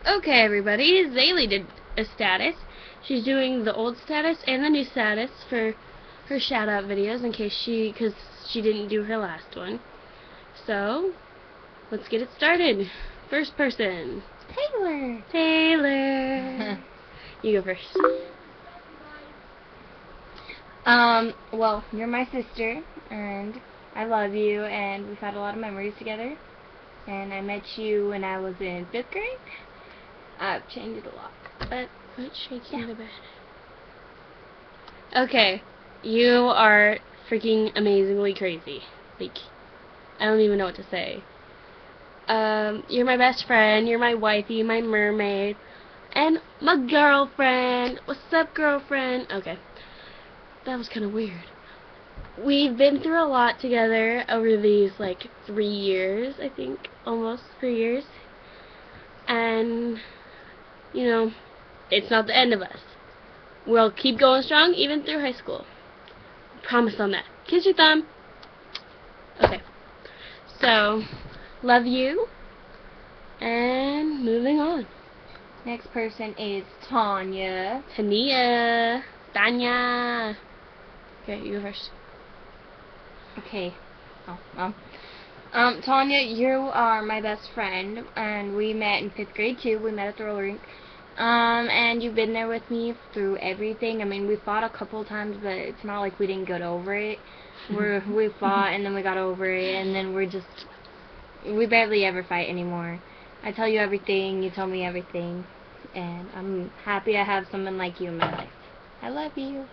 Okay, everybody, Zaylee did a status. She's doing the old status and the new status for her shout-out videos because she didn't do her last one. So, let's get it started. First person. Taylor. Taylor. You go first. Well, you're my sister, and I love you, and we've had a lot of memories together. And I met you when I was in 5th grade. I've changed a lot, but Quit shaking the bed. Okay, you are freaking amazingly crazy. Like, I don't even know what to say. You're my best friend, you're my wifey, my mermaid, and my girlfriend. What's up, girlfriend? Okay, that was kind of weird. We've been through a lot together over these, 3 years, I think. Almost 3 years. And, it's not the end of us. We'll keep going strong even through high school. Promise on that. Kiss your thumb. Okay. So, love you. And moving on. next person is Tanya. Tania. Tanya. Okay, you go first. Okay. Tanya, you are my best friend, and we met in 5th grade too. We met at the roller rink. And you've been there with me through everything. I mean, we fought a couple times, but it's not like we didn't get over it. We fought, and then we got over it, and then we barely ever fight anymore. I tell you everything, you tell me everything, and I'm happy I have someone like you in my life. I love you.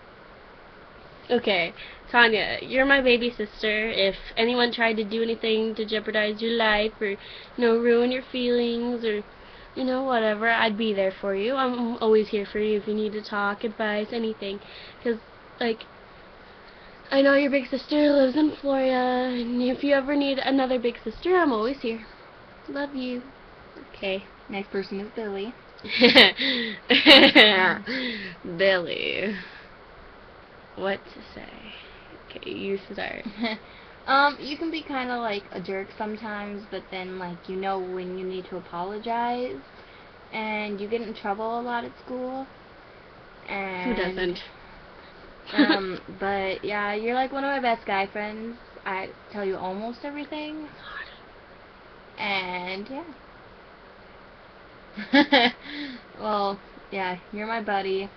Okay, Tanya, you're my baby sister. If anyone tried to do anything to jeopardize your life or, ruin your feelings or, whatever, I'd be there for you. I'm always here for you if you need to talk, advice, anything. Because, I know your big sister lives in Florida, and if you ever need another big sister, I'm always here. Love you. Okay, next person is Billy. Billy. What to say? Okay, you start. You can be kind of like a jerk sometimes, but then when you need to apologize, and you get in trouble a lot at school. And Who doesn't? but yeah, you're like one of my best guy friends. I tell you almost everything. And yeah. Well, yeah, you're my buddy.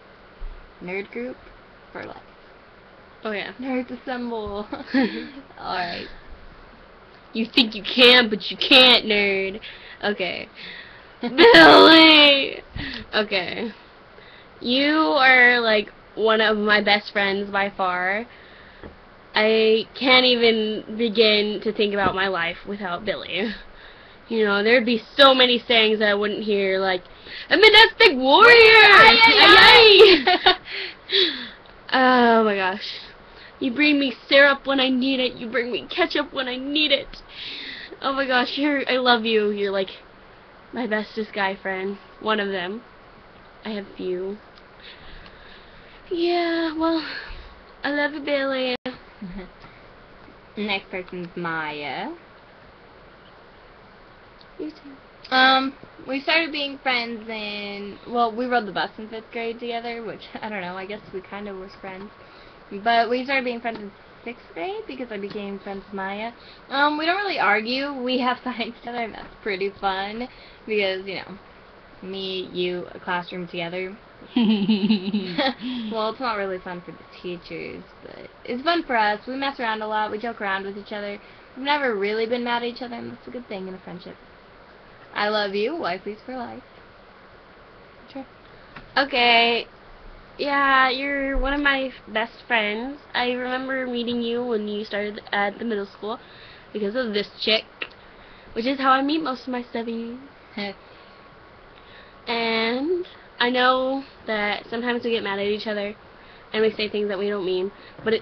Nerd group for life. Oh yeah. Nerds assemble. Alright. You think you can, but you can't, nerd. Okay. Billy! Okay. You are, one of my best friends by far. I can't even begin to think about my life without Billy. There'd be so many sayings that I wouldn't hear, like, a monastic warrior! Ay! Oh my gosh. You bring me syrup when I need it. You bring me ketchup when I need it. Oh my gosh, I love you. You're my bestest guy friend. One of them. I have few. Yeah, well, I love you, Billy. Next person's Maya. You too. We started being friends we rode the bus in 5th grade together, which, I don't know, I guess we kind of was friends. But we started being friends in 6th grade because I became friends with Maya. We don't really argue. We have fights together, and that's pretty fun because, me, you, a classroom together. Well, it's not really fun for the teachers, but it's fun for us. We mess around a lot. We joke around with each other. We've never really been mad at each other, and that's a good thing in a friendship. I love you. Wifeys for life. Sure. Okay. Yeah, you're one of my best friends. I remember meeting you when you started at the middle school because of this chick, which is how I meet most of my stubbies. And I know that sometimes we get mad at each other and we say things that we don't mean, but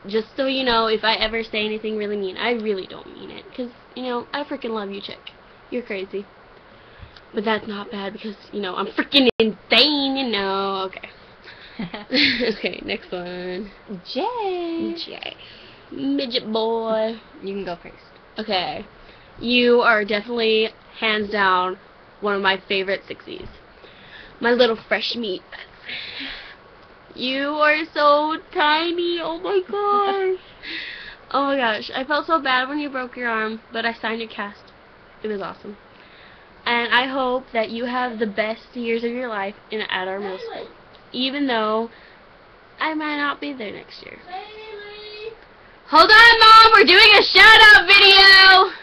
just so you know, if I ever say anything really mean, I really don't mean it, because, I freaking love you, chick. You're crazy. But that's not bad because, I'm freaking insane, Okay. Okay, next one. Jay. Midget boy. You can go first. Okay. You are definitely, hands down, one of my favorite Sixies. My little fresh meat. You are so tiny. Oh my gosh. Oh my gosh. I felt so bad when you broke your arm, but I signed your cast. It was awesome. And I hope that you have the best years of your life at our middle school. Even though I might not be there next year. Hold on, Mom! We're doing a shout-out video!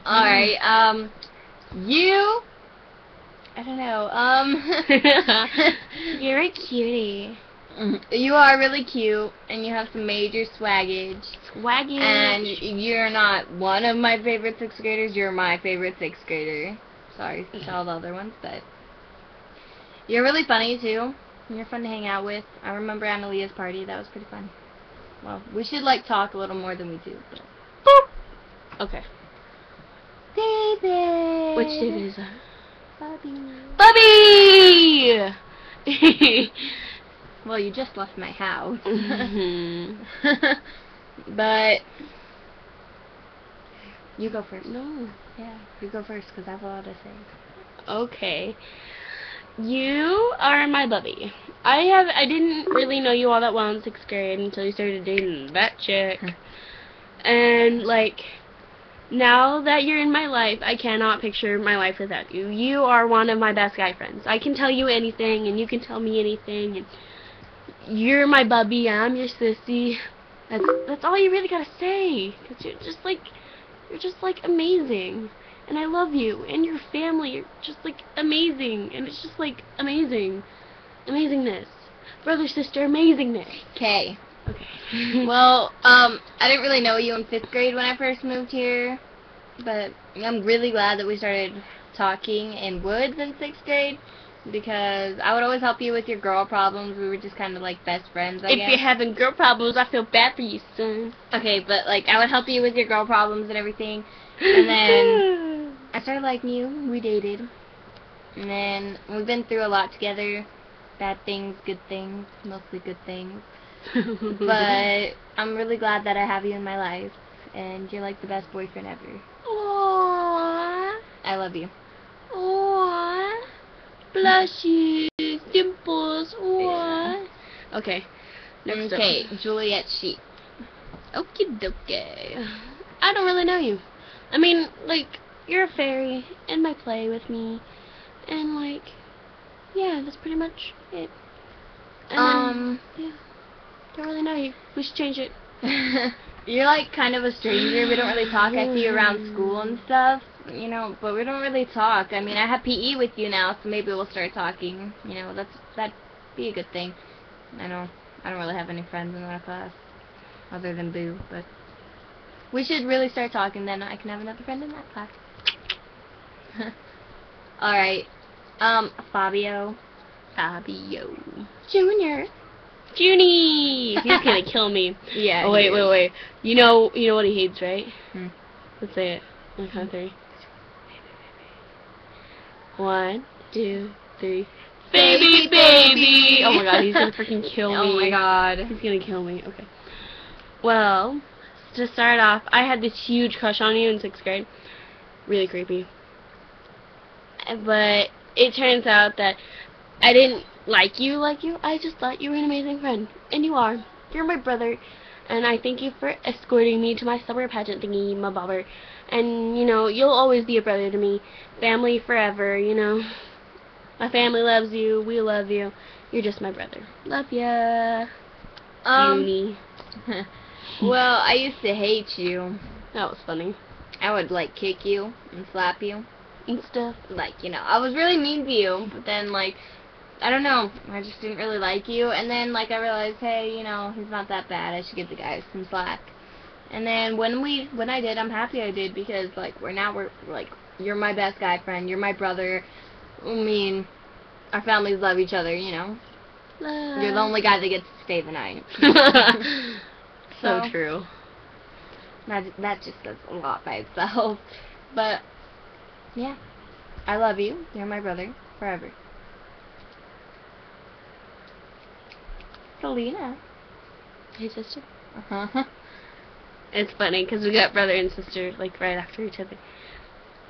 Alright, you... I don't know, You're a cutie. you are really cute, and you have some major swaggage. Swaggage. And you're not one of my favorite 6th graders, you're my favorite 6th grader. Sorry to all the other ones, but... You're really funny, too. You're fun to hang out with. I remember Annalia's party, that was pretty fun. Well, we should, like, talk a little more than we do. But... Boop! Okay. David! Which David is that? Bubby! Bubby! Well, you just left my house. Mm-hmm. But you go first. No. Yeah, you go first because I have a lot to say. Okay. You are my Bubby. I didn't really know you all that well in 6th grade until you started dating that chick. And like now that you're in my life, I cannot picture my life without you. You are one of my best guy friends. I can tell you anything, and you can tell me anything, and you're my Bubby, I'm your sissy. That's all you really gotta say, because you're just like amazing, and I love you, and your family, you're just like amazing, and it's just like amazing, amazingness, brother, sister, amazingness. Okay. Okay. Well, I didn't really know you in 5th grade when I first moved here, but I'm really glad that we started talking in Woods in 6th grade, because I would always help you with your girl problems. We were just kind of like best friends, I guess. If you're having girl problems, I feel bad for you, son. Okay, but like I would help you with your girl problems and everything, and then I started liking you, we dated, and then we've been through a lot together, bad things, good things, mostly good things. But I'm really glad that I have you in my life, and you're like the best boyfriend ever. Aww. I love you. Aww. Blushes, dimples, aww. Yeah. Okay. Next Okay, up. Juliet Sheep. Okie dokie. I don't really know you. I mean, like, you're a fairy and might play with me, and like, yeah, that's pretty much it. And yeah. Don't really know you. We should change it. You're like kind of a stranger. We don't really talk. I see you around school and stuff, you know, but we don't really talk. I mean, I have PE with you now, so maybe we'll start talking. You know, that'd be a good thing. I don't really have any friends in that class other than Boo, but we should really start talking. Then I can have another friend in that class. All right, Fabio. Junior. Junie! He's gonna kill me. Yeah. Oh, wait. You know what he hates, right? Let's say it. On count of 3. 1, 2, 3. Baby! Oh my god, he's gonna freaking kill me. Oh my god. He's gonna kill me. Okay. Well, to start off, I had this huge crush on you in 6th grade. Really creepy. But it turns out that I didn't like you. I just thought you were an amazing friend. And you are. You're my brother. And I thank you for escorting me to my summer pageant thingy, my bobber. And, you know, you'll always be a brother to me. Family forever, you know. My family loves you. We love you. You're just my brother. Love ya. Junie. Well, I used to hate you. That was funny. I would, like, kick you and slap you. And stuff. Like, you know, I was really mean to you, but then, like, I don't know, I just didn't really like you, and then, like, I realized, hey, you know, he's not that bad, I should give the guys some slack. And then when I did, I'm happy I did, because, like, we're like, you're my best guy friend, you're my brother, I mean, our families love each other, you know. Love. You're the only guy that gets to stay the night. So true. That just does a lot by itself. But, yeah, I love you, you're my brother, forever. Selena. Hey, sister. Uh-huh. It's funny because we got brother and sister like right after each other.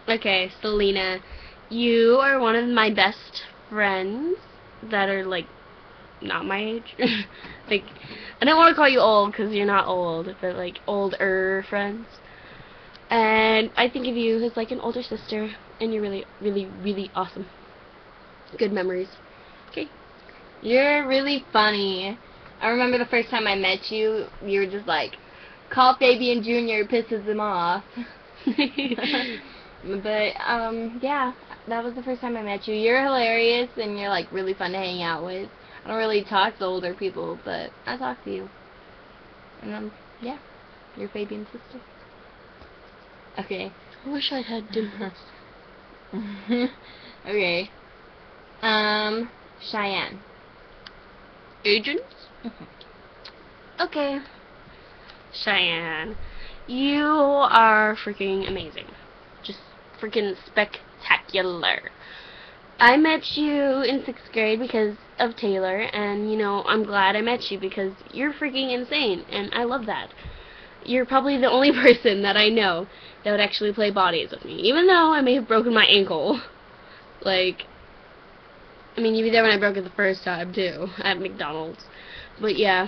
Okay, Selena, you are one of my best friends that are, like, not my age. Like, I don't want to call you old because you're not old, but, like, older friends. And I think of you as, like, an older sister, and you're really, really, really awesome. Good memories. Okay. You're really funny. I remember the first time I met you, you were just like, call Fabian Jr. pisses him off. But, yeah, that was the first time I met you. You're hilarious, and you're, like, really fun to hang out with. I don't really talk to older people, but I talk to you. And, yeah, you're Fabian's sister. Okay. I wish I had dimples. Okay. Cheyenne. Agents? Okay. Cheyenne, you are freaking amazing. Just freaking spectacular. I met you in 6th grade because of Taylor, and, you know, I'm glad I met you because you're freaking insane, and I love that. You're probably the only person that I know that would actually play bodies with me, even though I may have broken my ankle. Like, I mean, you were there when I broke it the first time, too, at McDonald's. But, yeah.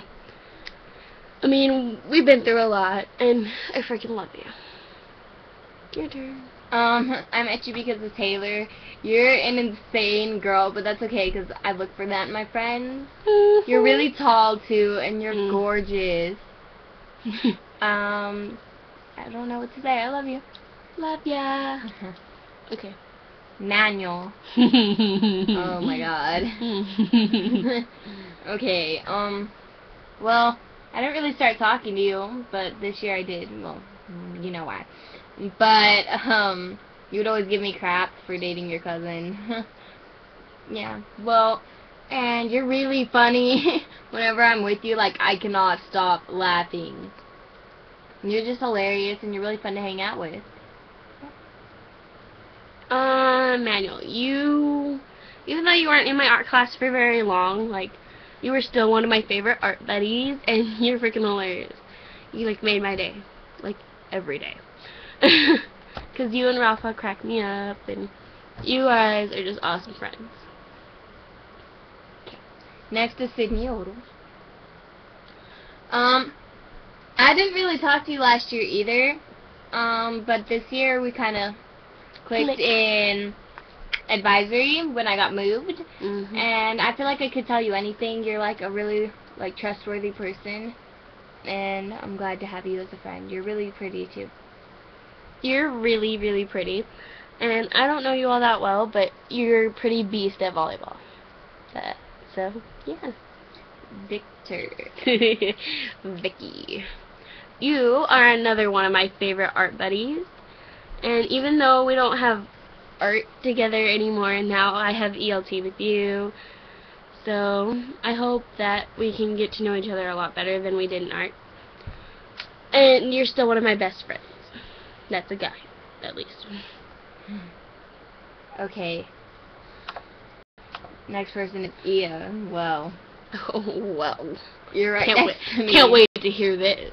I mean, we've been through a lot, and I freaking love you. Your turn. I met you because of Taylor. You're an insane girl, but that's okay, because I look for that in my friends. You're really tall, too, and you're gorgeous. I don't know what to say. I love you. Love ya. Okay. Manuel. Oh my god. Okay, well, I didn't really start talking to you, but this year I did. Well, you know why. But, you would always give me crap for dating your cousin. Yeah, well, and you're really funny. Whenever I'm with you, like, I cannot stop laughing. You're just hilarious, and you're really fun to hang out with. Manuel, even though you weren't in my art class for very long, like, you were still one of my favorite art buddies, and you're freaking hilarious. You, like, made my day. Like, every day. Because you and Rafa crack me up, and you guys are just awesome friends. Okay. Next is Sydney Odell. I didn't really talk to you last year either, but this year we kind of clicked in advisory when I got moved, and I feel like I could tell you anything. You're, like, a really, like, trustworthy person, and I'm glad to have you as a friend. You're really pretty, too. You're really, really pretty, and I don't know you all that well, but you're a pretty beast at volleyball. So, yeah. Victor. Vicky. You are another one of my favorite art buddies, and even though we don't have art together anymore, now I have ELT with you, so I hope that we can get to know each other a lot better than we did in art. And you're still one of my best friends. That's a guy, at least. Okay. Next person is Ia. Well. Oh, well. You're right next to me. Can't wait to hear this.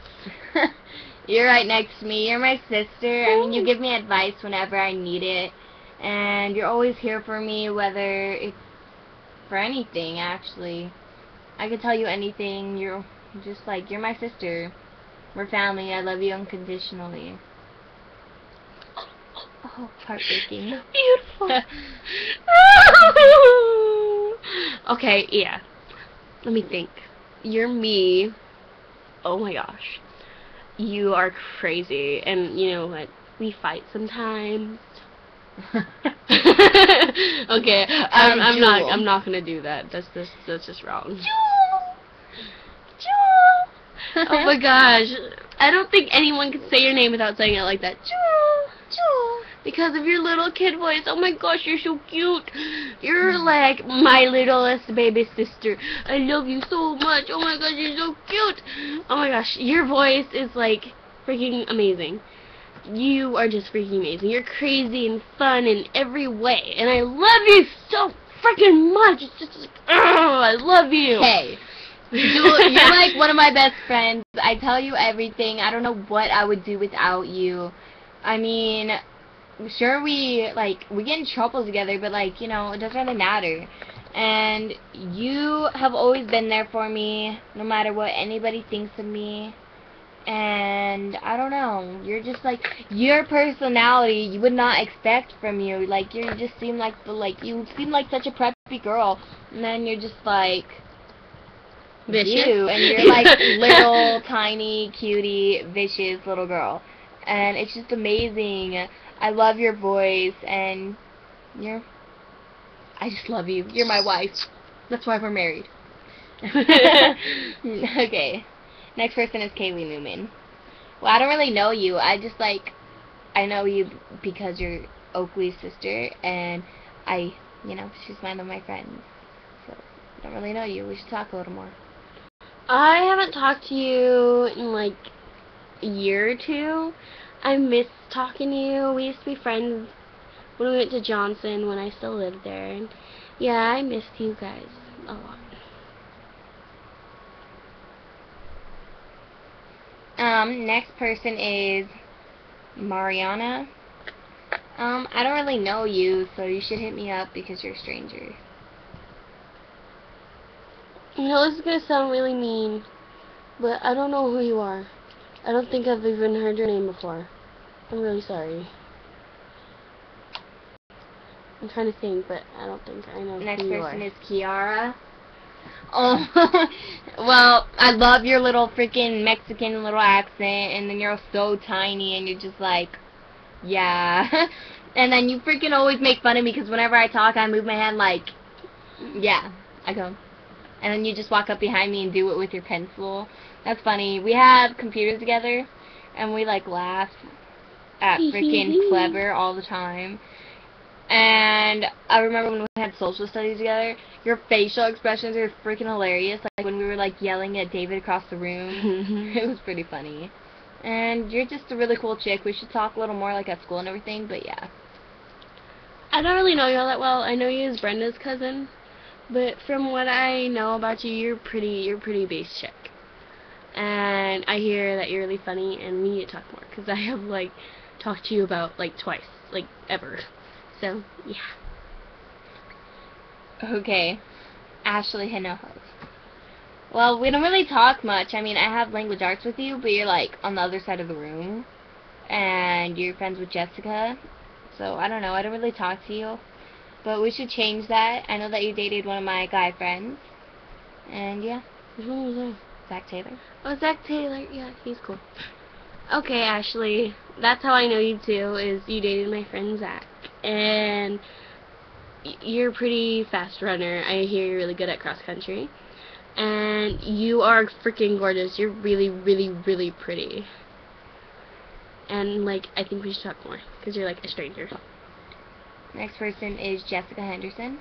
You're right next to me. You're my sister. I mean, you give me advice whenever I need it. And you're always here for me, whether it's for anything, actually. I could tell you anything. You're just like, you're my sister. We're family. I love you unconditionally. Oh, heartbreaking. Beautiful. Okay, yeah. Let me think. You're me. Oh my gosh. You are crazy. And you know what? We fight sometimes. Okay, I'm not gonna do that. That's just wrong. Jewel. Oh my gosh. I don't think anyone can say your name without saying it like that. Jewel. Because of your little kid voice. Oh my gosh, you're so cute. You're like my littlest baby sister. I love you so much. Oh my gosh, you're so cute. Oh my gosh, your voice is like freaking amazing. You are just freaking amazing. You're crazy and fun in every way. And I love you so freaking much. It's just, I love you. Hey. You're like one of my best friends. I tell you everything. I don't know what I would do without you. I mean, sure we get in trouble together, but like, you know, it doesn't really matter. And you have always been there for me, no matter what anybody thinks of me. And I don't know, you're just like, your personality you would not expect from you. Like, you just seem like you seem like such a preppy girl, and then you're just like Vicious. you, and you're like little tiny cutie vicious little girl, and it's just amazing. I love your voice, and I just love you. You're my wife. That's why we're married. Okay. Next person is Kaylee Newman. Well, I don't really know you. I I know you because you're Oakley's sister, and she's one of my friends. So, I don't really know you. We should talk a little more. I haven't talked to you in like a year or two. I miss talking to you. We used to be friends when we went to Johnson when I still lived there. And yeah, I missed you guys a lot. Next person is Mariana. I don't really know you, so you should hit me up because you're a stranger. You know, this is gonna sound really mean, but I don't know who you are. I don't think I've even heard your name before. I'm really sorry. I'm trying to think, but I don't think I know Next who you are. person is Kiara. Oh, well, I love your little freaking Mexican little accent, and then you're so tiny, and you're just like, yeah. And then you freaking always make fun of me, because whenever I talk, I move my hand like, yeah, I go. And then you just walk up behind me and do it with your pencil. That's funny. We have computers together, and we, like, laugh at freaking Clever all the time. And I remember when we had social studies together, your facial expressions are freaking hilarious. Like when we were like yelling at David across the room. It was pretty funny. And you're just a really cool chick. We should talk a little more like at school and everything, but yeah. I don't really know you all that well. I know you as Brenda's cousin, but from what I know about you, you're pretty base chick. And I hear that you're really funny, and we need to talk more, because I have like talked to you about like twice, like ever. So, yeah. Okay. Ashley Hinojos. Well, we don't really talk much. I mean, I have language arts with you, but you're, like, on the other side of the room. And you're friends with Jessica. So, I don't know. I don't really talk to you. But we should change that. I know that you dated one of my guy friends. And, yeah. Which one was that? Zach Taylor. Oh, Zach Taylor. Yeah, he's cool. Okay, Ashley. That's how I know you, too, is you dated my friend Zach. And you're a pretty fast runner. I hear you're really good at cross country. And you are freaking gorgeous. You're really, really, really pretty. And, like, I think we should talk more, because you're, like, a stranger. Next person is Jessica Henderson.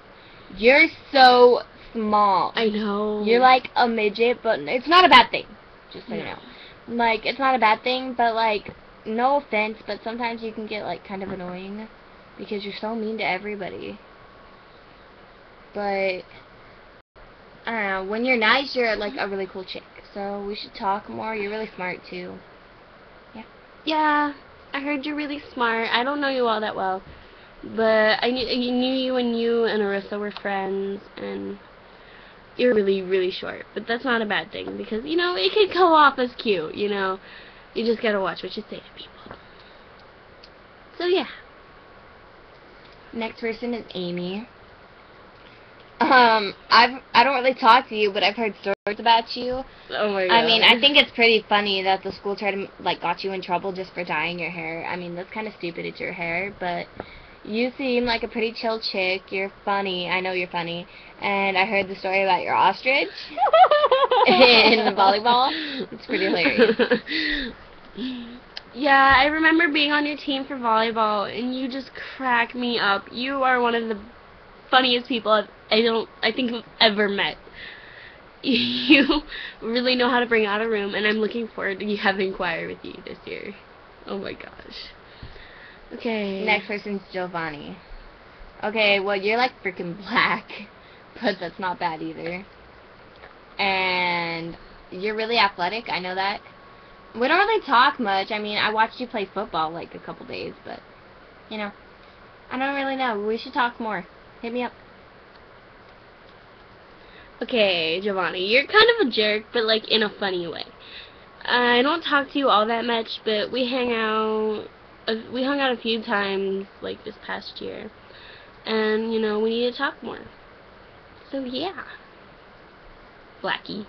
You're so small. I know. You're like a midget, but it's not a bad thing. Just so you know. Like, it's not a bad thing, but, like, no offense, but sometimes you can get, like, kind of annoying. Because you're so mean to everybody. But, I don't know, when you're nice, you're, like, a really cool chick. So, we should talk more. You're really smart, too. Yeah. Yeah, I heard you're really smart. I don't know you all that well. But I knew you and Arissa were friends, and you're really, really short. But that's not a bad thing, because, you know, it could go off as cute, you know. You just gotta watch what you say to people. So, yeah. Next person is Amy. I don't really talk to you, but I've heard stories about you. Oh my god. I mean, I think it's pretty funny that the school tried to, like, got you in trouble just for dyeing your hair. I mean, that's kind of stupid, it's your hair, but you seem like a pretty chill chick. You're funny. I know you're funny. And I heard the story about your ostrich in volleyball. It's pretty hilarious. Yeah, I remember being on your team for volleyball, and you just crack me up. You are one of the funniest people I think I've ever met. You really know how to bring out a room, and I'm looking forward to having choir with you this year. Oh my gosh. Okay. Next person's Giovanni. Okay, well, you're like freaking black, but that's not bad either. And you're really athletic, I know that. We don't really talk much. I mean, I watched you play football like a couple days, but You know, I don't really know. We should talk more. Hit me up. Okay, Giovanni, you're kind of a jerk, but like in a funny way. I don't talk to you all that much, but we hang out. We hung out a few times like this past year, and you know we need to talk more. So yeah, Blackie.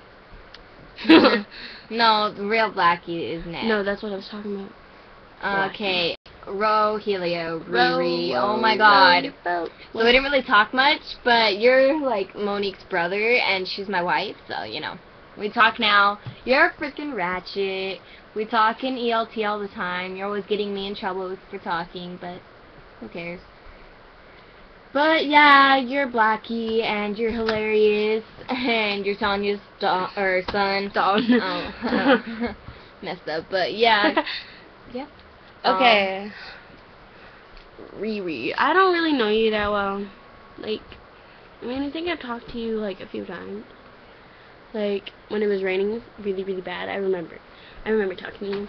No, the real Blackie is next. No, that's what I was talking about. Okay, Rogelio, Riri. Oh my God. So we didn't really talk much, but you're like Monique's brother, and she's my wife, so you know. We talk now. You're a freaking ratchet. We talk in ELT all the time. You're always getting me in trouble for talking, but who cares? But yeah, you're Blackie, and you're hilarious, and you're Tanya's son. Oh, messed up, but yeah. Yeah. Okay. Riri, I don't really know you that well. Like, I mean, I think I've talked to you like a few times. Like when it was raining really, really bad. I remember talking to you.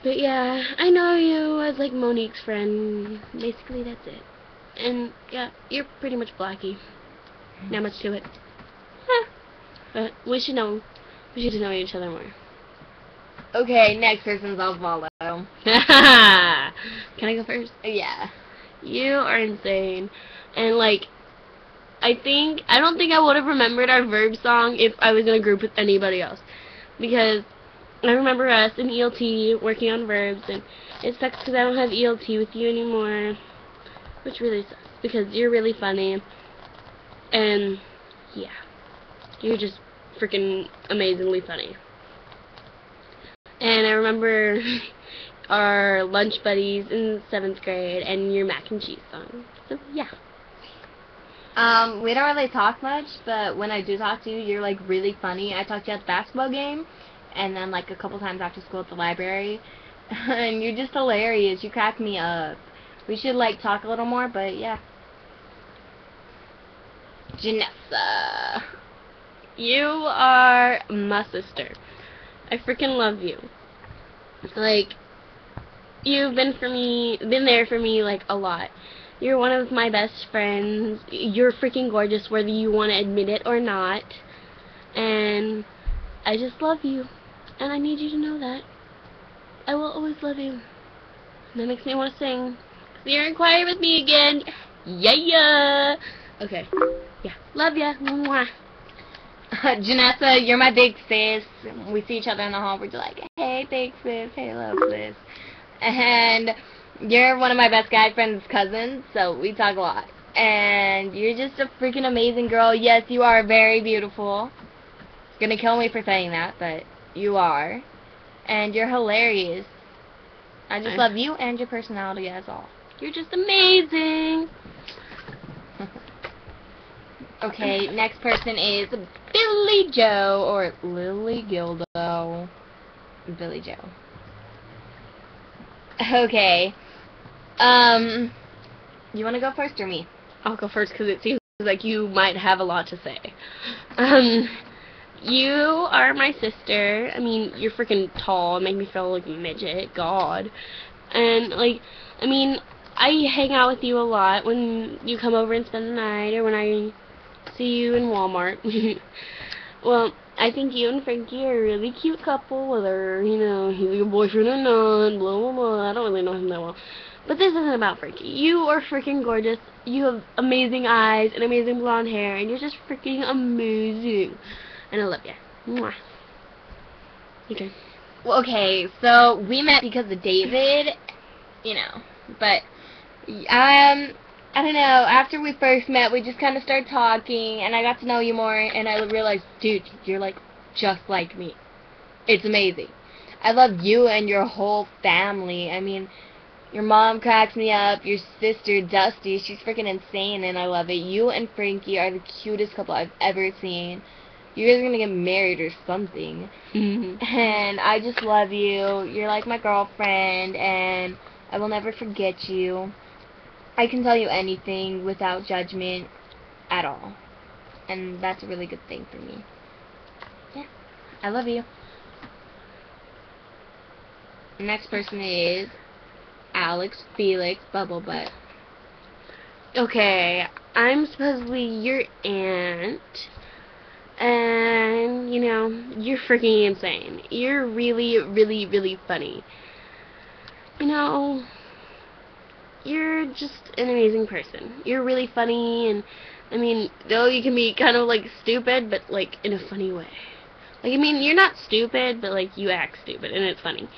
But yeah, I know you as like Monique's friend. Basically, that's it. And yeah, you're pretty much Blackie. Not much to it. But we should know each other more. Okay, next person's Osvaldo. Can I go first? Yeah. You are insane. And like, I don't think I would have remembered our verb song if I was in a group with anybody else. Because I remember us in ELT working on verbs, and it sucks because I don't have ELT with you anymore. Which really sucks because you're really funny. And yeah, you're just freaking amazingly funny. And I remember our lunch buddies in 7th grade and your mac and cheese song. So yeah. We don't really talk much, but when I do talk to you, you're like really funny. I talked to you at the basketball game, and then like a couple times after school at the library, and you're just hilarious. You crack me up. We should like talk a little more, but yeah. Janessa. You are my sister. I freaking love you. Like, you've been there for me like a lot. You're one of my best friends. You're freaking gorgeous whether you want to admit it or not. And I just love you. And I need you to know that. I will always love you. And that makes me want to sing. So you're in choir with me again. Yeah. Okay. Yeah. Love ya. Mwah. Janessa, you're my big sis. We see each other in the hall. We're just like, hey, big sis. Hey, love sis. And you're one of my best guy friend's cousins, so we talk a lot. And you're just a freaking amazing girl. Yes, you are very beautiful. It's gonna kill me for saying that, but you are. And you're hilarious. I just love you and your personality as all. You're just amazing. Okay, next person is Billy Joe, or Lily Gildo. Billy Joe. Okay. You want to go first or me? I'll go first because it seems like you might have a lot to say. You are my sister. I mean, you're freaking tall. Make me feel like a midget. God. And, like, I mean, I hang out with you a lot when you come over and spend the night, or when I see you in Walmart. Well, I think you and Frankie are a really cute couple, whether, you know, he's your boyfriend or not, blah, blah, blah. I don't really know him that well. But this isn't about Frankie. You are freaking gorgeous. You have amazing eyes and amazing blonde hair, and you're just freaking amazing. And I love you. Mwah. Okay. Well, okay, so we met because of David, you know, but, I don't know, after we first met, we just kind of started talking, and I got to know you more, and I realized, dude, you're, like, just like me. It's amazing. I love you and your whole family. I mean, your mom cracks me up, your sister, Dusty, she's freaking insane, and I love it. You and Frankie are the cutest couple I've ever seen. You guys are gonna get married or something. And I just love you. You're like my girlfriend, and I will never forget you. I can tell you anything without judgment at all. And that's a really good thing for me. Yeah. I love you. The next person is Alex Felix Bubblebutt. Okay, I'm supposedly your aunt, and, you know, you're freaking insane. You're really, really, really funny. You know, you're just an amazing person. You're really funny, and, I mean, though you can be kind of, like, stupid, but, like, in a funny way. Like, I mean, you're not stupid, but, like, you act stupid, and it's funny.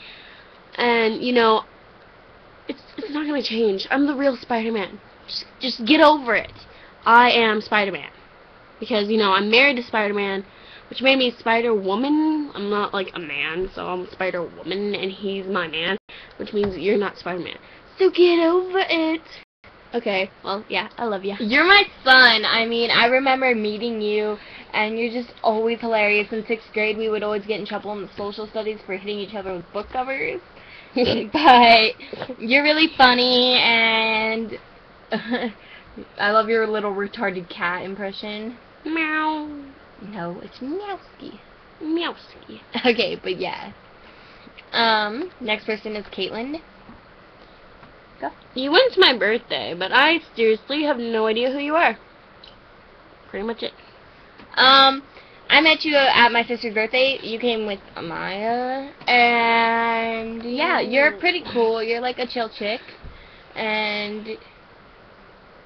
And, you know, it's not gonna change. I'm the real Spider-Man. Just get over it. I am Spider-Man. Because, you know, I'm married to Spider-Man, which made me Spider-Woman. I'm not, like, a man, so I'm Spider-Woman, and he's my man, which means you're not Spider-Man. So get over it. Okay, well, yeah, I love you. You're my son. I mean, I remember meeting you, and you're just always hilarious. In 6th grade, we would always get in trouble in the social studies for hitting each other with book covers. But you're really funny, and I love your little retarded cat impression. Meow. No, it's Meowski. Meowski. Okay, but yeah. Next person is Caitlin. Go. You went to my birthday, but I seriously have no idea who you are. Pretty much it. I met you at my sister's birthday. You came with Amaya, and yeah, you're pretty cool. You're like a chill chick, and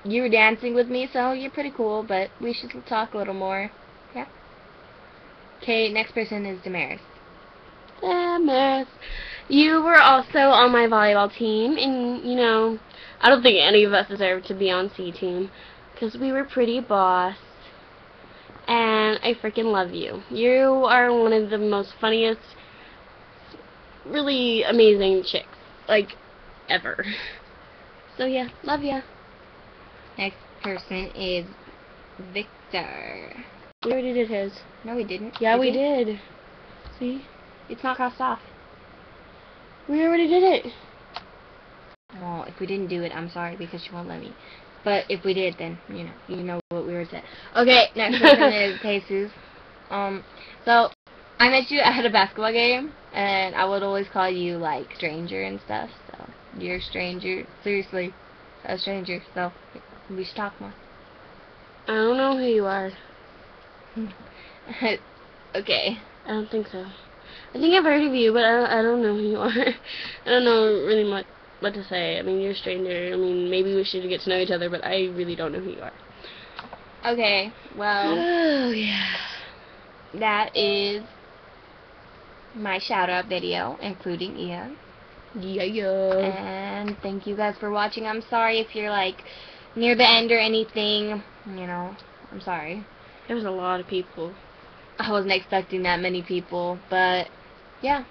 you were dancing with me, so you're pretty cool, but we should talk a little more. Yeah. Okay, next person is Damaris. Damaris. You were also on my volleyball team, and, you know, I don't think any of us deserve to be on C team, because we were pretty boss. And I freaking love you. You are one of the most funniest, really amazing chicks, like, ever. So yeah, love ya. Next person is Victor. We already did his. No, we didn't. Yeah, we did. See? It's not crossed off. We already did it. Well, if we didn't do it, I'm sorry because she won't let me. But if we did, then, you know what we were saying. Okay, next person is Jesus. So, I met you at a basketball game, and I would always call you, like, stranger and stuff, so, you're a stranger. Seriously, a stranger, so, we should talk more. I don't know who you are. Okay. I don't think so. I think I've heard of you, but I don't know who you are. I don't know really much what to say. I mean, you're a stranger. I mean, maybe we should get to know each other, but I really don't know who you are. Okay, well. Oh, yeah. That is my shout-out video, including Ian. Yeah. And thank you guys for watching. I'm sorry if you're, like, near the end or anything. You know, I'm sorry. There was a lot of people. I wasn't expecting that many people, but yeah.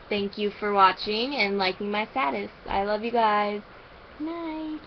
Thank you for watching and liking my status. I love you guys. Good night.